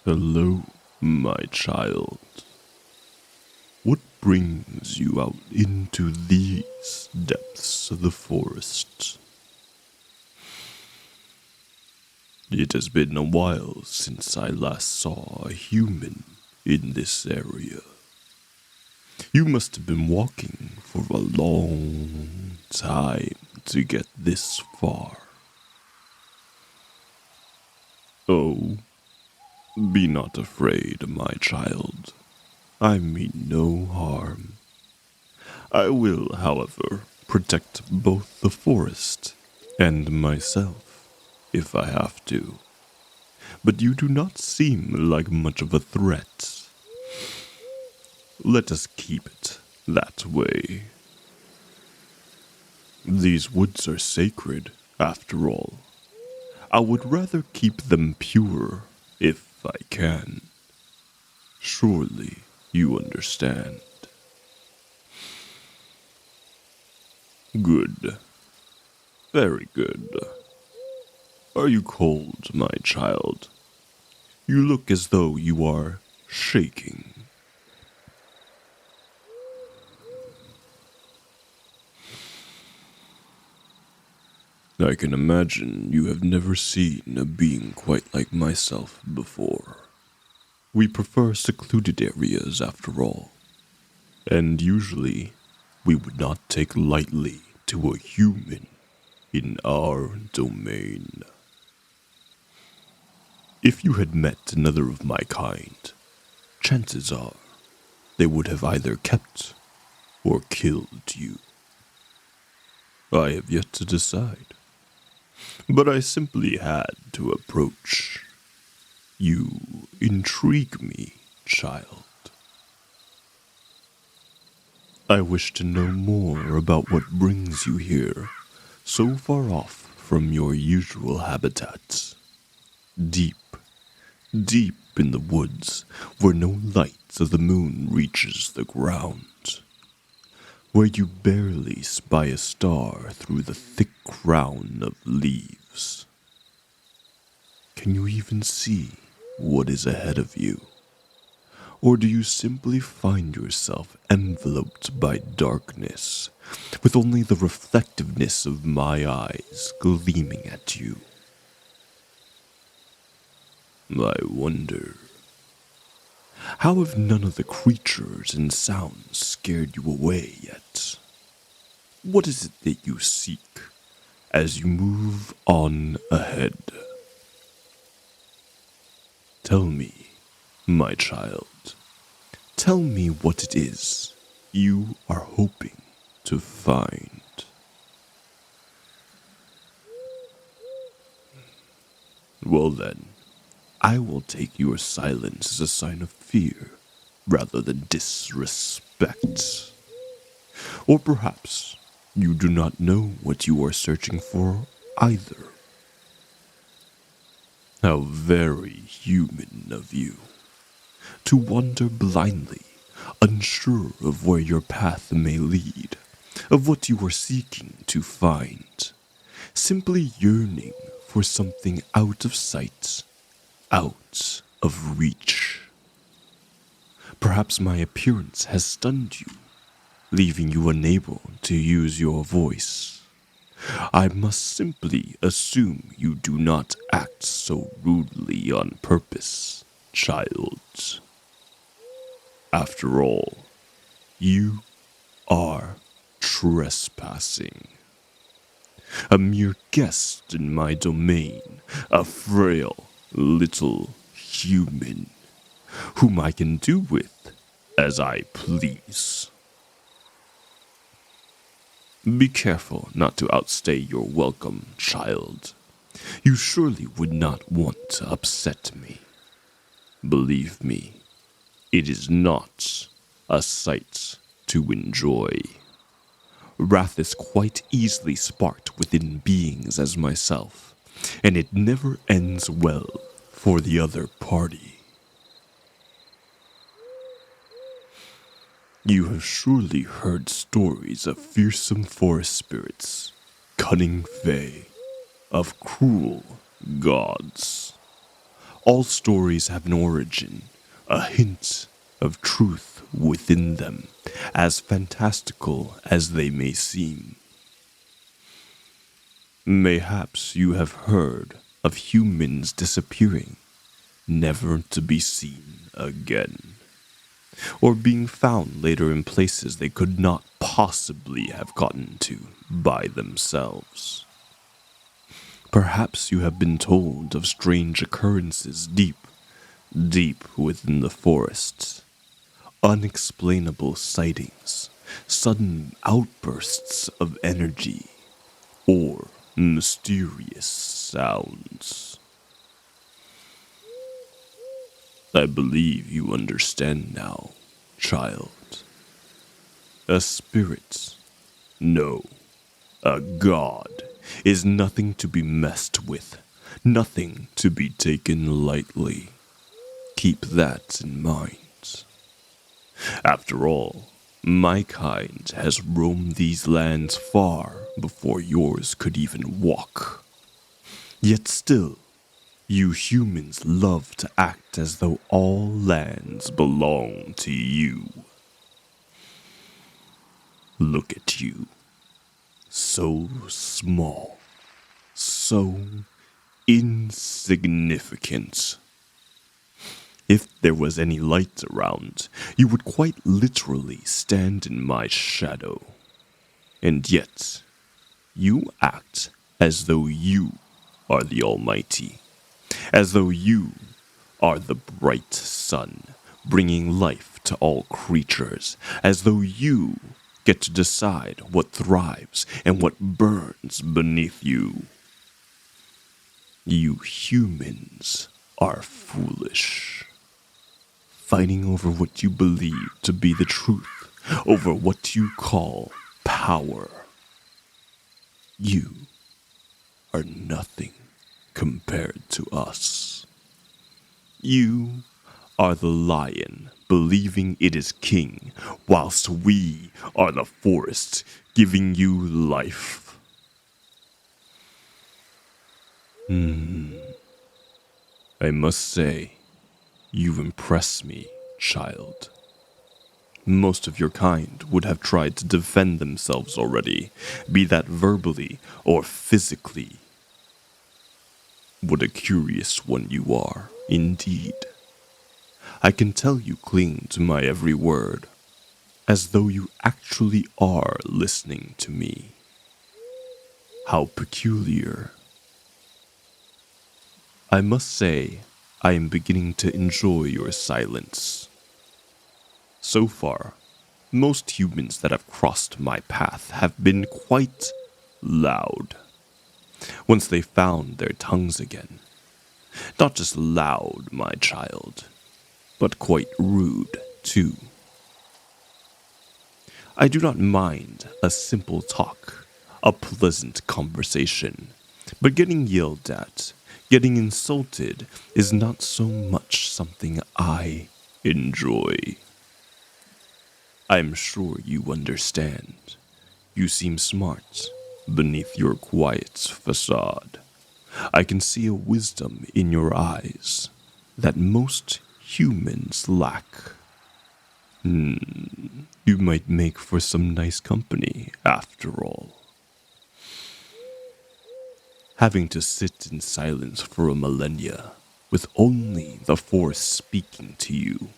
Hello, my child. What brings you out into these depths of the forest? It has been a while since I last saw a human in this area. You must have been walking for a long time to get this far. Oh, be not afraid, my child. I mean no harm. I will, however, protect both the forest and myself, if I have to. But you do not seem like much of a threat. Let us keep it that way. These woods are sacred, after all. I would rather keep them pure, if I can. Surely you understand. Good. Very good. Are you cold, my child? You look as though you are shaking. I can imagine you have never seen a being quite like myself before. We prefer secluded areas after all, and usually we would not take lightly to a human in our domain. If you had met another of my kind, chances are they would have either kept or killed you. I have yet to decide, but I simply had to approach. You intrigue me, child. I wish to know more about what brings you here, so far off from your usual habitats. Deep, deep in the woods, where no light of the moon reaches the ground. Where you barely spy a star through the thick crown of leaves. Can you even see what is ahead of you? Or do you simply find yourself enveloped by darkness, with only the reflectiveness of my eyes gleaming at you? I wonder, how have none of the creatures and sounds scared you away yet? What is it that you seek as you move on ahead? Tell me, my child. Tell me what it is you are hoping to find. Well then, I will take your silence as a sign of fear rather than disrespect. Or perhaps you do not know what you are searching for either. How very human of you to wander blindly, unsure of where your path may lead, of what you are seeking to find, simply yearning for something out of sight, out of reach. Perhaps my appearance has stunned you, leaving you unable to use your voice. I must simply assume you do not act so rudely on purpose, child. After all, you are trespassing. A mere guest in my domain, a frail little human, whom I can do with as I please. Be careful not to outstay your welcome, child. You surely would not want to upset me. Believe me, it is not a sight to enjoy. Wrath is quite easily sparked within beings as myself, and it never ends well for the other party. You have surely heard stories of fearsome forest spirits, cunning fae, of cruel gods. All stories have an origin, a hint of truth within them, as fantastical as they may seem. Mayhaps you have heard of humans disappearing, never to be seen again, or being found later in places they could not possibly have gotten to by themselves. Perhaps you have been told of strange occurrences deep within the forests, unexplainable sightings, sudden outbursts of energy, or mysterious sounds. I believe you understand now, child. A spirit, no, a god, is nothing to be messed with, nothing to be taken lightly. Keep that in mind. After all, my kind has roamed these lands far before yours could even walk. Yet still, you humans love to act as though all lands belong to you. Look at you. So small. So insignificant. If there was any light around, you would quite literally stand in my shadow. And yet, you act as though you are the Almighty, as though you are the bright sun, bringing life to all creatures, as though you get to decide what thrives and what burns beneath you. You humans are foolish, fighting over what you believe to be the truth, over what you call power. You are nothing compared to us. You are the lion believing it is king, whilst we are the forest giving you life. I must say, you impress me, child. Most of your kind would have tried to defend themselves already, be that verbally or physically. What a curious one you are, indeed. I can tell you cling to my every word, as though you actually are listening to me. How peculiar. I must say, I am beginning to enjoy your silence. So far, most humans that have crossed my path have been quite loud. Once they found their tongues again. Not just loud, my child, but quite rude, too. I do not mind a simple talk, a pleasant conversation, but getting yelled at, getting insulted is not so much something I enjoy. I'm sure you understand. You seem smart beneath your quiet facade. I can see a wisdom in your eyes that most humans lack. You might make for some nice company, after all. Having to sit in silence for a millennia, with only the Force speaking to you,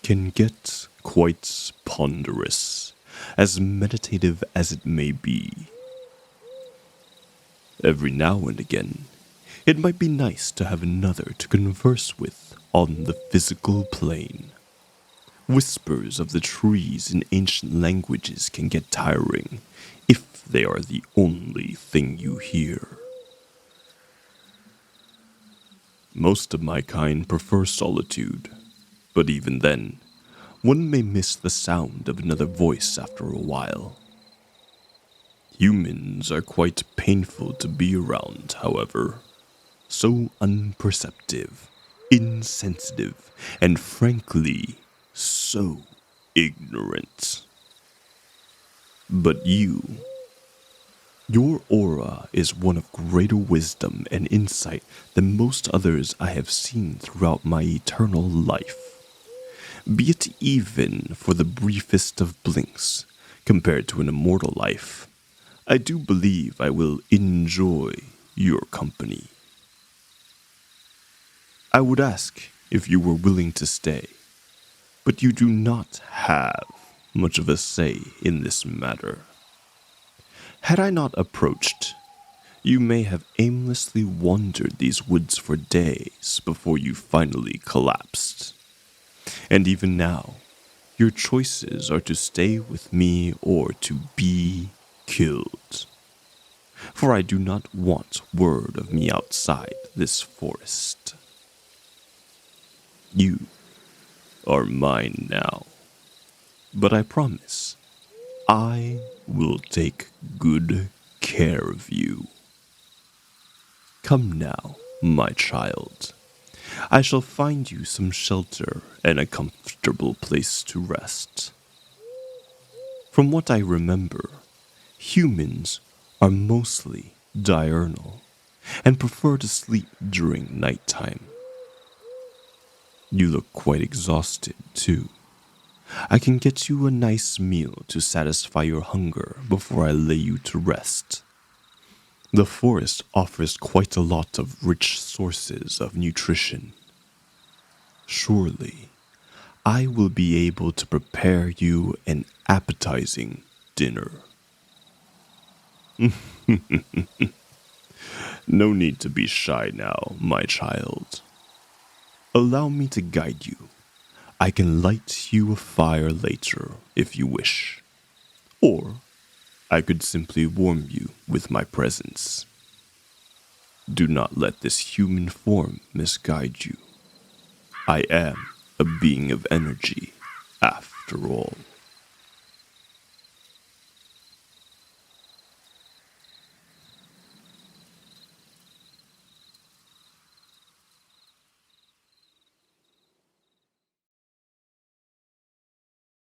can get quite ponderous, as meditative as it may be. Every now and again, it might be nice to have another to converse with on the physical plane. Whispers of the trees in ancient languages can get tiring if they are the only thing you hear. Most of my kind prefer solitude, but even then, one may miss the sound of another voice after a while. Humans are quite painful to be around, however. So unperceptive, insensitive, and frankly, so ignorant. But you Your aura is one of greater wisdom and insight than most others I have seen throughout my eternal life. Be it even for the briefest of blinks, compared to an immortal life, I do believe I will enjoy your company. I would ask if you were willing to stay, but you do not have much of a say in this matter. Had I not approached, you may have aimlessly wandered these woods for days before you finally collapsed. And even now, your choices are to stay with me or to be killed. For I do not want word of me outside this forest. You are mine now, but I promise I will take good care of you. Come now, my child. I shall find you some shelter and a comfortable place to rest. From what I remember, humans are mostly diurnal and prefer to sleep during nighttime. You look quite exhausted, too. I can get you a nice meal to satisfy your hunger before I lay you to rest. The forest offers quite a lot of rich sources of nutrition. Surely, I will be able to prepare you an appetizing dinner. No need to be shy now, my child. Allow me to guide you. I can light you a fire later if you wish. Or I could simply warm you with my presence. Do not let this human form misguide you. I am a being of energy, after all.